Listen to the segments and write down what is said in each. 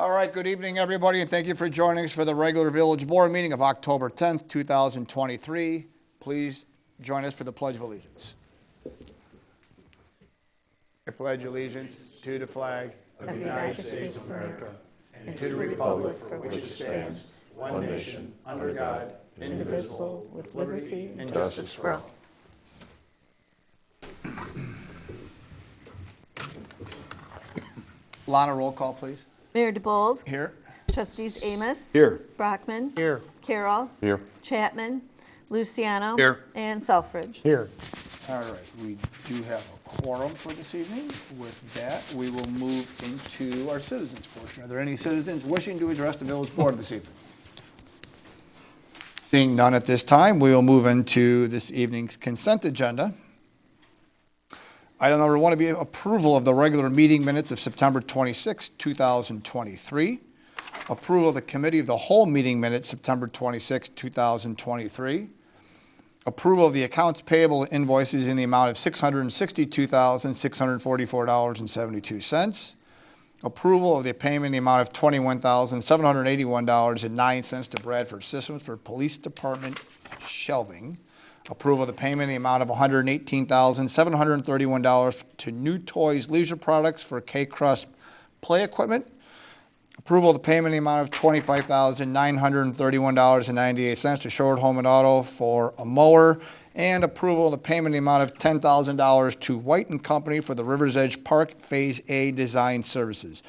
All right, good evening, everybody, and thank you for joining us for the regular Village Board meeting of October 10th, 2023. Please join us for the Pledge of Allegiance. I pledge allegiance to the flag of the United States of America and to the republic for which it stands, one nation, under God, indivisible, with liberty and justice for all. Lana, roll call, please. Mayor DeBold. Here. Trustees Amos. Here. Brockman. Here. Carroll. Here. Chapman. Luciano. Here. And Selfridge. Here. All right, we do have a quorum for this evening. With that, we will move into our citizens portion. Are there any citizens wishing to address the village board this evening? Seeing none at this time, we will move into this evening's consent agenda. Item number 1 will be approval of the regular meeting minutes of September 26, 2023. Approval of the committee of the whole meeting minutes, September 26, 2023. Approval of the accounts payable invoices in the amount of $662,644.72. Approval of the payment in the amount of $21,781.09 to Bradford Systems for Police Department shelving. Approval of the payment in the amount of $118,731 to New Toys Leisure Products for K-Crust play equipment. Approval of the payment in the amount of $25,931.98 to Shorewood Home and Auto for a mower. And approval of the payment in the amount of $10,000 to White & Company for the Rivers Edge Park Phase A design services.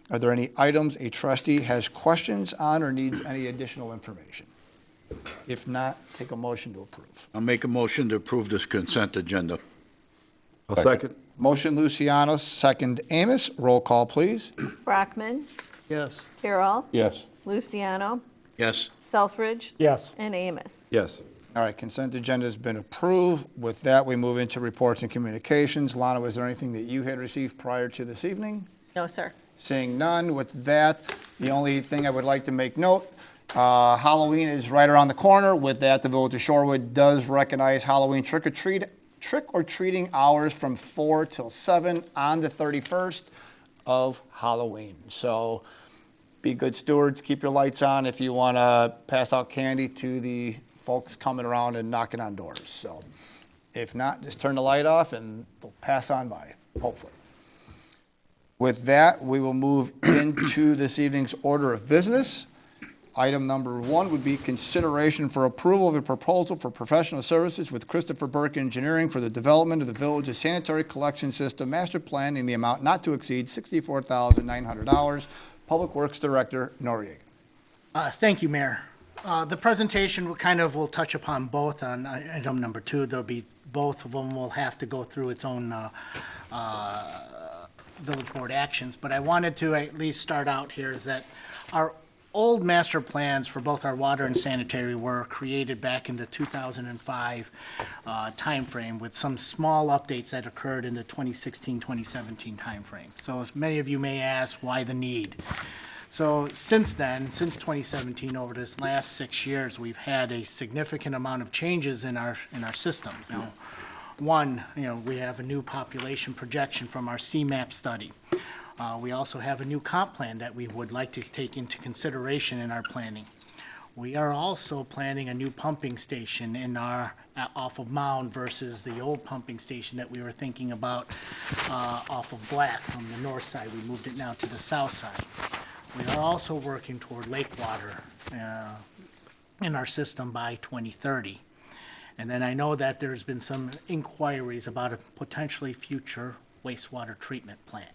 Are there any items a trustee has questions on or needs any additional information? If not, take a motion to approve. I'll make a motion to approve this consent agenda. I'll second. Motion Luciano, second Amos. Roll call, please. Brockman. Yes. Carroll. Yes. Luciano. Yes. Selfridge. Yes. And Amos. Yes. All right, consent agenda has been approved. With that, we move into reports and communications. Lana, was there anything that you had received prior to this evening? No, sir. Seeing none, with that, the only thing I would like to make note, Halloween is right around the corner. With that, the Village of Shorewood does recognize Halloween trick-or-treating hours from 4 till 7 on the 31st of Halloween. So be good stewards, keep your lights on if you want to pass out candy to the folks coming around and knocking on doors. So if not, just turn the light off and they'll pass on by, hopefully. With that, we will move into this evening's order of business. Item number 1 would be consideration for approval of a proposal for professional services with Christopher Burke Engineering for the development of the village's sanitary collection system master plan in the amount not to exceed $64,900. Public Works Director Noriega. Thank you, Mayor. The presentation will touch upon both on item number 2. There'll be both of them will have to go through its own village board actions, but I wanted to at least start out here is that our old master plans for both our water and sanitary were created back in the 2005 timeframe with some small updates that occurred in the 2016-2017 timeframe. So as many of you may ask, why the need? So since then, since 2017, over this last 6 years, we've had a significant amount of changes in our system. Now, one, we have a new population projection from our CMAP study. We also have a new comp plan that we would like to take into consideration in our planning. We are also planning a new pumping station in our off of Mound versus the old pumping station that we were thinking about off of Black from the north side. We moved it now to the south side. We are also working toward lake water in our system by 2030. And then I know that there's been some inquiries about a potentially future wastewater treatment plant.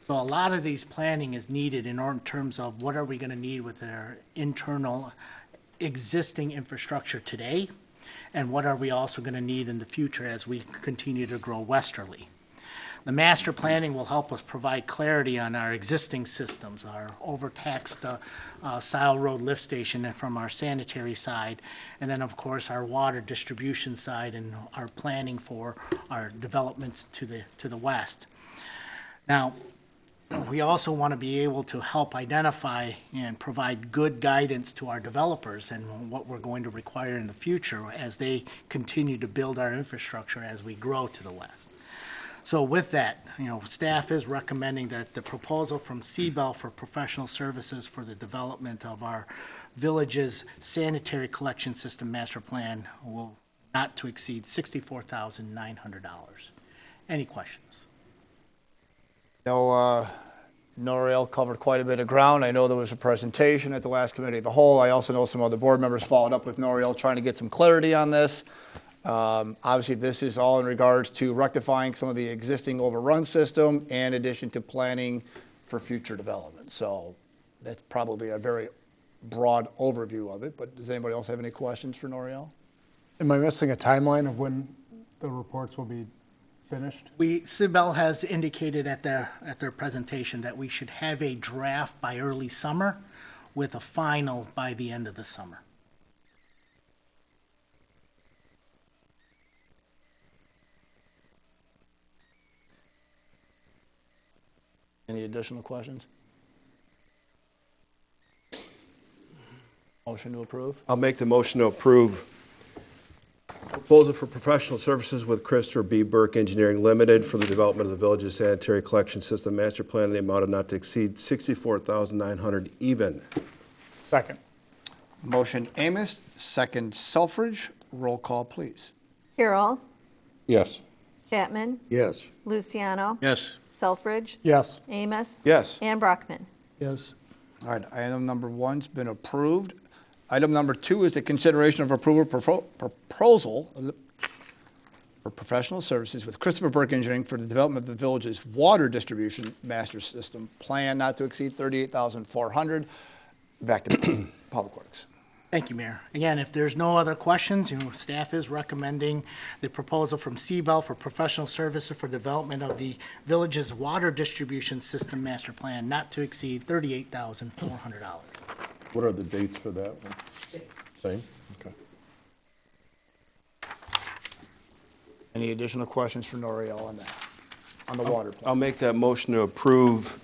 So a lot of these planning is needed in terms of what are we going to need with our internal existing infrastructure today, and what are we also going to need in the future as we continue to grow westerly. The master planning will help us provide clarity on our existing systems, our overtaxed Sile Road lift station from our sanitary side, and then of course our water distribution side and our planning for our developments to the west. Now, we also want to be able to help identify and provide good guidance to our developers and what we're going to require in the future as they continue to build our infrastructure as we grow to the west. So with that, staff is recommending that the proposal from Seabell for professional services for the development of our village's sanitary collection system master plan will not to exceed $64,900. Any questions? Noriel covered quite a bit of ground. I know there was a presentation at the last committee of the whole. I also know some other board members followed up with Noriel trying to get some clarity on this. Obviously, this is all in regards to rectifying some of the existing overrun system in addition to planning for future development. So that's probably a very broad overview of it, but does anybody else have any questions for Noriel? Am I missing a timeline of when the reports will be finished? Seabell has indicated at their presentation that we should have a draft by early summer with a final by the end of the summer. Any additional questions? Motion to approve? I'll make the motion to approve proposal for professional services with Christopher B. Burke Engineering Limited for the development of the village's sanitary collection system master plan in the amount of not to exceed $64,900 even. Second. Motion Amos, second Selfridge. Roll call, please. Carol, Yes. Chapman, Yes. Luciano, Yes. Selfridge, Yes. Amos. Yes. And Brockman. Yes. All right, item number one's been approved. Item number two is the consideration of approval proposal for professional services with Christopher Burke Engineering for the development of the village's water distribution master system plan not to exceed $38,400. Back to Public Works. Thank you, Mayor. Again, if there's no other questions, staff is recommending the proposal from Seabell for professional services for development of the village's water distribution system master plan not to exceed $38,400. What are the dates for that one? Same? Okay. Any additional questions for Noriel on that, on the water plan? I'll make that motion to approve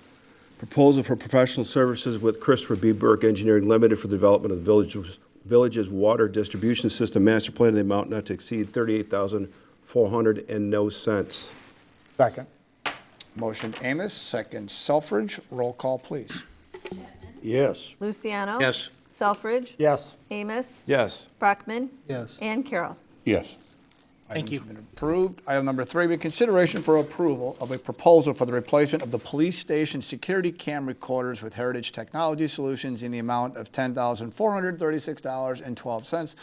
proposal for professional services with Christopher B. Burke Engineering Limited for the development of the village's water distribution system master plan in the amount not to exceed $38,400 and no cents. Second. Motion Amos, second Selfridge. Roll call, please. Yes. Luciano. Yes. Selfridge. Yes. Amos. Yes. Brockman. Yes. And Carol. Yes. Thank you. Item's been approved. Item number three, in consideration for approval of a proposal for the replacement of the police station security cam recorders with Heritage Technology Solutions in the amount of $10,436.12.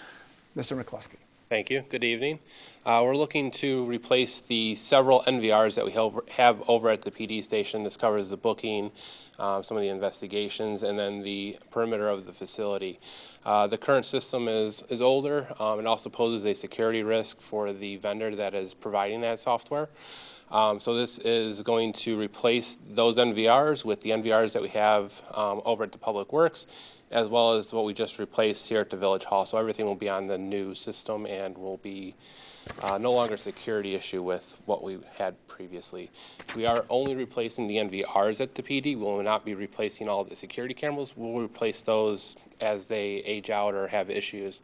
Mr. McCluskey. Thank you. Good evening. We're looking to replace the several NVRs that we have over at the PD station. This covers the booking, some of the investigations, and then the perimeter of the facility. The current system is older. It also poses a security risk for the vendor that is providing that software. So this is going to replace those NVRs with the NVRs that we have over at the Public Works, as well as what we just replaced here at the Village Hall. So everything will be on the new system and will be no longer a security issue with what we had previously. We are only replacing the NVRs at the PD. We will not be replacing all the security cameras. We'll replace those as they age out or have issues.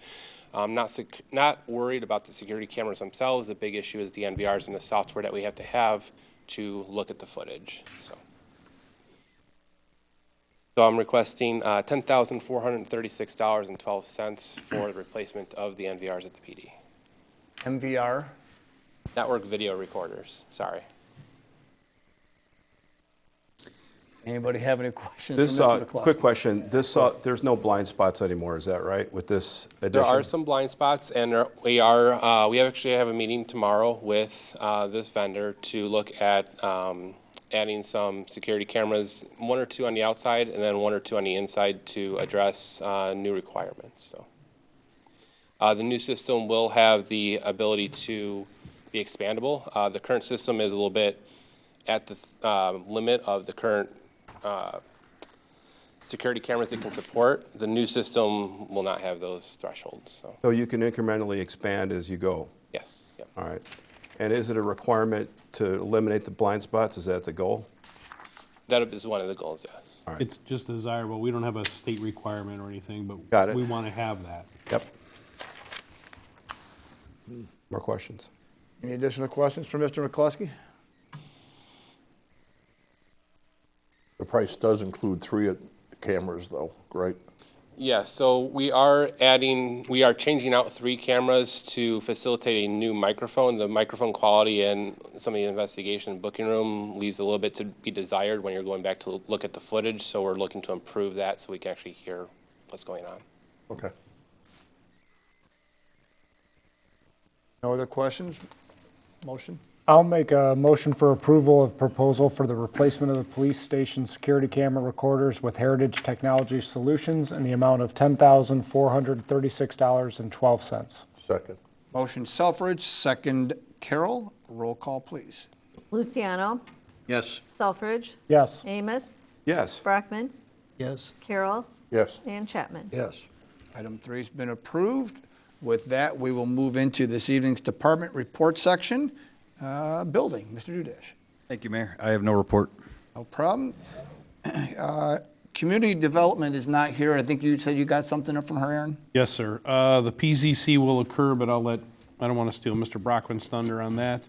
I'm not worried about the security cameras themselves. The big issue is the NVRs and the software that we have to look at the footage. So I'm requesting $10,436.12 for the replacement of the NVRs at the PD. MVR. Network video recorders, sorry. Anybody have any questions This, for Mr. McCluskey? quick question, this, there's no blind spots anymore, is that right, with this addition? There are some blind spots, and we actually have a meeting tomorrow with this vendor to look at adding some security cameras, 1 or 2 on the outside, and then 1 or 2 on the inside to address new requirements. So the new system will have the ability to be expandable. The current system is a little bit at the limit of the current security cameras it can support. The new system will not have those thresholds. So So you can incrementally expand as you go? yes, yep. All right. And is it a requirement to eliminate the blind spots? Is that the goal? That is one of the goals, yes. All right. It's just desirable. We don't have a state requirement or anything, Got but it. we want to have that. Yep. More questions? Any additional questions for Mr. McCluskey? The price does include 3 cameras though, right? Yeah, so we are changing out 3 cameras to facilitate a new microphone. The microphone quality in some of the investigation and booking room leaves a little bit to be desired when you're going back to look at the footage. So we're looking to improve that so we can actually hear what's going on. Okay. No other questions? Motion? I'll make a motion for approval of proposal for the replacement of the police station security camera recorders with Heritage Technology Solutions in the amount of $10,436.12. Second. Motion Selfridge, second Carroll. Roll call, please. Luciano. Yes. Selfridge. Yes. Amos. Yes. Brockman. Yes. Carroll. Yes. And Chapman. Yes. Item 3's been approved. With that, we will move into this evening's department report section. Building, Mr. Dudash. Thank you, Mayor. I have no report. No problem. Community development is not here. I think you said you got something up from her, Aaron? Yes, sir. The PZC will occur, but I don't want to steal Mr. Brockman's thunder on that.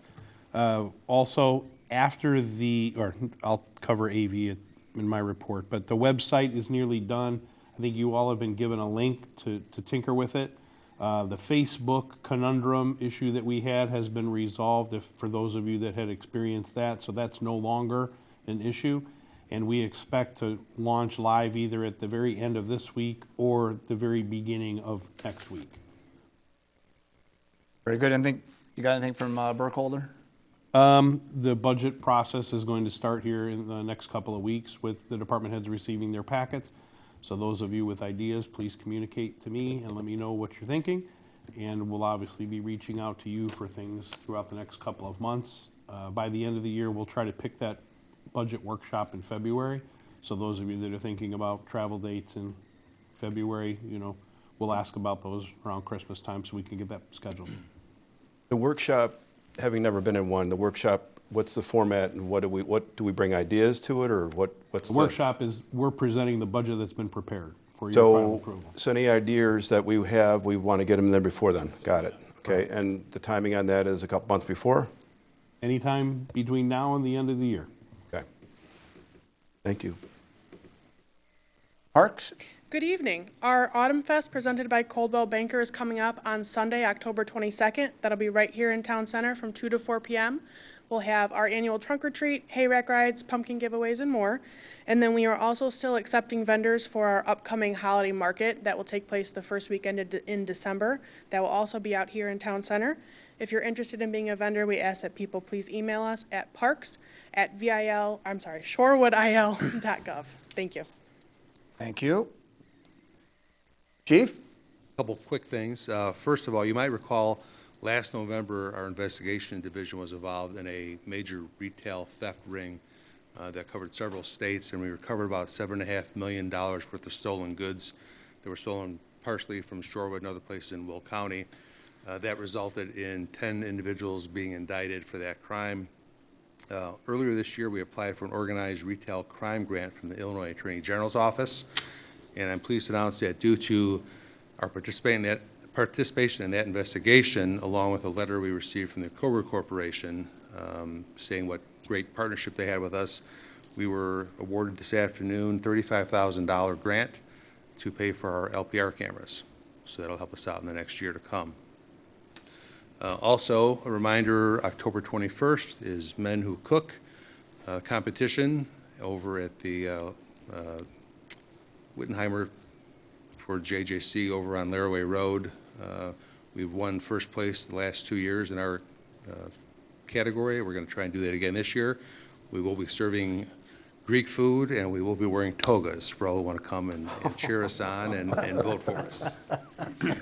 Also, I'll cover AV in my report, but the website is nearly done. I think you all have been given a link to tinker with it. The Facebook conundrum issue that we had has been resolved for those of you that had experienced that, so that's no longer an issue. And we expect to launch live either at the very end of this week or the very beginning of next week. Very good. You got anything from Burkholder? The budget process is going to start here in the next couple of weeks with the department heads receiving their packets. So those of you with ideas, please communicate to me and let me know what you're thinking. And we'll obviously be reaching out to you for things throughout the next couple of months. By the end of the year, we'll try to pick that budget workshop in February. So those of you that are thinking about travel dates in February, we'll ask about those around Christmas time so we can get that scheduled. The workshop, having never been in one, the workshop, what's the format and what do we bring ideas to it or what's The workshop is, we're presenting the budget that's been prepared for your final approval. So any ideas that we have, we want to get them there before then. Got it. Okay. And the timing on that is a couple months before? Anytime between now and the end of the year. Okay. Thank you. Parks? Good evening. Our Autumn Fest presented by Coldwell Banker is coming up on Sunday, October 22nd. That'll be right here in Town Center from 2 to 4 p.m. We'll have our annual trunk or treat, hay rack rides, pumpkin giveaways, and more. And then we are also still accepting vendors for our upcoming holiday market that will take place the first weekend in December. That will also be out here in Town Center. If you're interested in being a vendor, we ask that people please email us at shorewoodil.gov. Thank you. Thank you. Chief? Couple quick things. First of all, you might recall last November, our investigation division was involved in a major retail theft ring that covered several states, and we recovered about $7.5 million worth of stolen goods that were stolen partially from Shorewood and other places in Will County. That resulted in 10 individuals being indicted for that crime. Earlier this year, we applied for an organized retail crime grant from the Illinois Attorney General's office, and I'm pleased to announce that due to our participation in that investigation, along with a letter we received from the Kroger Corporation saying what great partnership they had with us, we were awarded this afternoon $35,000 grant to pay for our LPR cameras. So that'll help us out in the next year to come. Also, a reminder, October 21st is Men Who Cook competition over at the Wittenheimer toward JJC over on Laraway Road. We've won first place the last 2 years in our category. We're going to try and do that again this year. We will be serving Greek food, and we will be wearing togas for all who want to come and cheer us on and vote for us. So,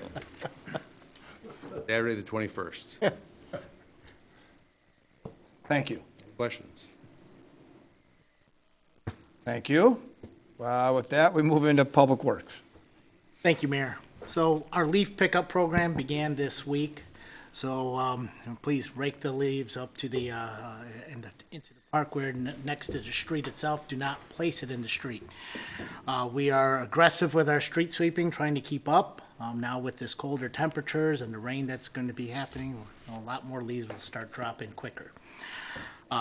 Saturday the 21st. Thank you. Questions? Thank you. With that, we move into Public Works. Thank you, Mayor. So our leaf pickup program began this week. So please rake the leaves up to the into the park where next to the street itself. Do not place it in the street. We are aggressive with our street sweeping, trying to keep up. Now with this colder temperatures and the rain that's going to be happening, a lot more leaves will start dropping quicker.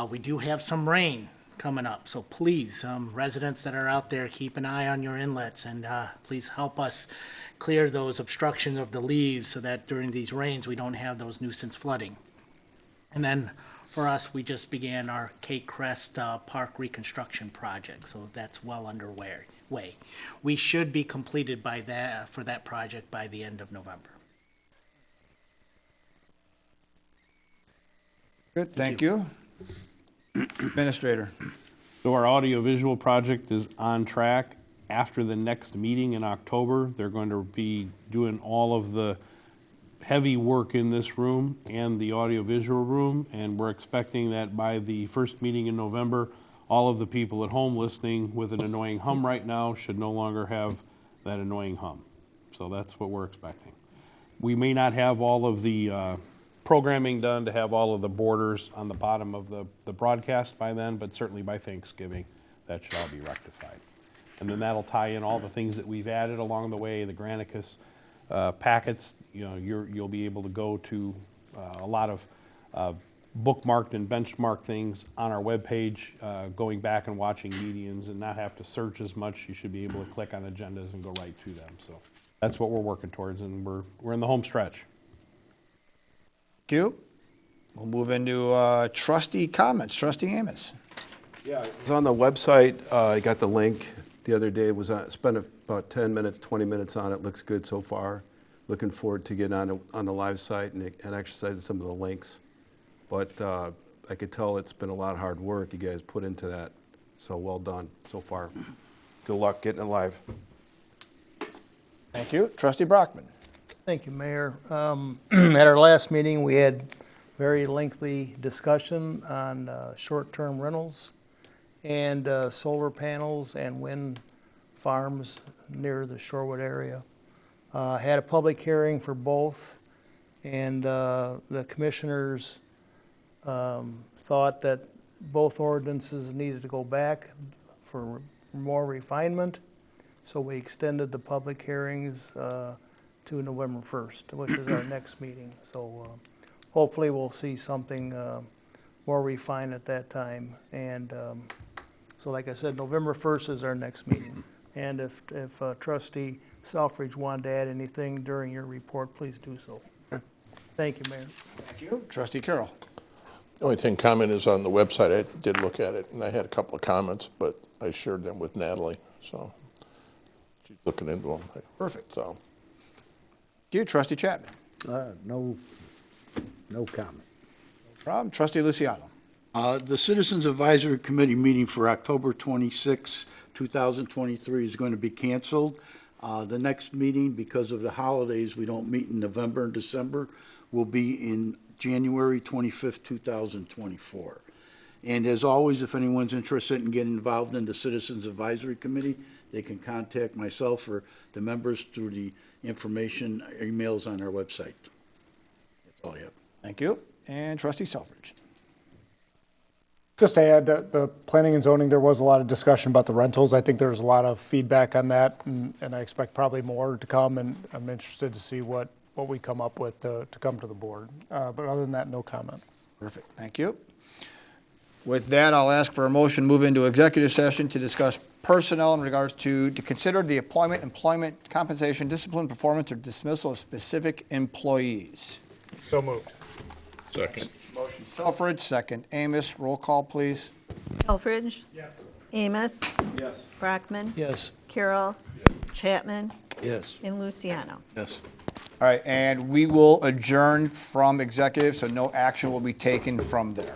We do have some rain coming up. So please, residents that are out there, keep an eye on your inlets and please help us clear those obstructions of the leaves so that during these rains, we don't have those nuisance flooding. And then for us, we just began our Cape Crest Park reconstruction project, so that's well underway. We should be completed by for that project by the end of November. Good, thank you. Administrator. So our audiovisual project is on track. After the next meeting in October, they're going to be doing all of the heavy work in this room and the audiovisual room, and we're expecting that by the first meeting in November, all of the people at home listening with an annoying hum right now should no longer have that annoying hum. So that's what we're expecting. We may not have all of the programming done to have all of the borders on the bottom of the broadcast by then, but certainly by Thanksgiving, that should all be rectified. And then that'll tie in all the things that we've added along the way, the Granicus packets. You know, you'll be able to go to a lot of bookmarked and benchmarked things on our webpage, going back and watching medians and not have to search as much. You should be able to click on agendas and go right to them. So that's what we're working towards, and we're in the home stretch. Thank you. We'll move into trustee comments. Trustee Amos. Yeah, it was on the website. I got the link the other day. Spent about 10 minutes, 20 minutes on it. Looks good so far. Looking forward to getting on the live site and exercising some of the links. But I could tell it's been a lot of hard work you guys put into that. So well done so far. Good luck getting it live. Thank you. Trustee Brockman. Thank you, Mayor. At our last meeting, we had very lengthy discussion on short-term rentals and solar panels and wind farms near the Shorewood area. Had a public hearing for both, and the commissioners thought that both ordinances needed to go back for more refinement, so we extended the public hearings to November 1st, which is our next meeting. So hopefully we'll see something more refined at that time. And so like I said, November 1st is our next meeting. And if Trustee Selfridge wanted to add anything during your report, please do so. Thank you, Mayor. Thank you. Trustee Carroll. The only thing comment is on the website. I did look at it, and I had a couple of comments, but I shared them with Natalie, so she's looking into them. Perfect. So. Thank you. Trustee Chapman. No comment. No problem. Trustee Luciano. The Citizens Advisory Committee meeting for October 26, 2023 is going to be canceled. The next meeting, because of the holidays, we don't meet in November and December, will be in January 25th, 2024. And as always, if anyone's interested in getting involved in the Citizens Advisory Committee, they can contact myself or the members through the information emails on our website. That's all I have. Thank you. And Trustee Selfridge. Just to add, the planning and zoning, there was a lot of discussion about the rentals. I think there was a lot of feedback on that, and I expect probably more to come, and I'm interested to see what we come up with to come to the board. But other than that, no comment. Perfect. Thank you. With that, I'll ask for a motion to move into executive session to discuss personnel in regards to consider the employment, compensation, discipline, performance, or dismissal of specific employees. So moved. Second. Motion Selfridge, second Amos. Roll call, please. Selfridge. Yes. Amos. Yes. Brockman. Yes. Carroll. Chapman. Yes. And Luciano. Yes. All right, and we will adjourn from executive, so no action will be taken from there.